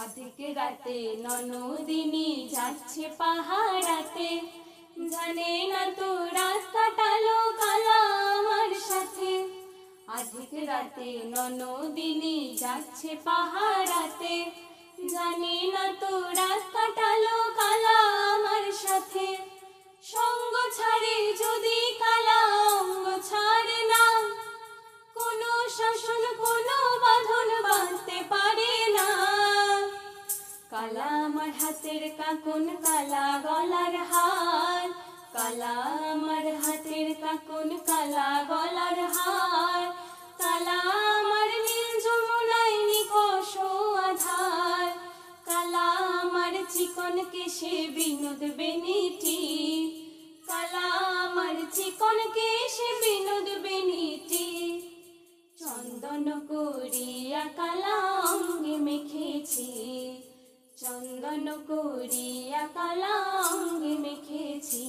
আধিক রাতে ননদিনী যাচ্ছে পাহাড়াতে, জানে না তো রাত কাটালো কালা আমার সাথে। আধিক রাতে ননদিনী যাচ্ছে পাহাড়াতে, জানে না তো রাত কাটালো কালা আমার সাথে। সঙ্গ ছাড়ে যদি কালা অঙ্গ ছাড়ে না, কোনো শাসন কোনো বাঁধন বাঁধতে পারে না। কালা আমার হাতের কাকন কালা গলার হার, কালা আমার হাতের কাকন কালা গলার হার। কালা আমার নীল যমুনায় নিকষ আধার, কালা আমার চিকন কেশে বিনোদ বেনিটি। কালা আমার চিকন কেশে বিনোদ বেনিটি। চন্দন করিয়া কালা অঙ্গে মেখেছি, চন্দন করিয়া কালা অঙ্গে মেখেছি।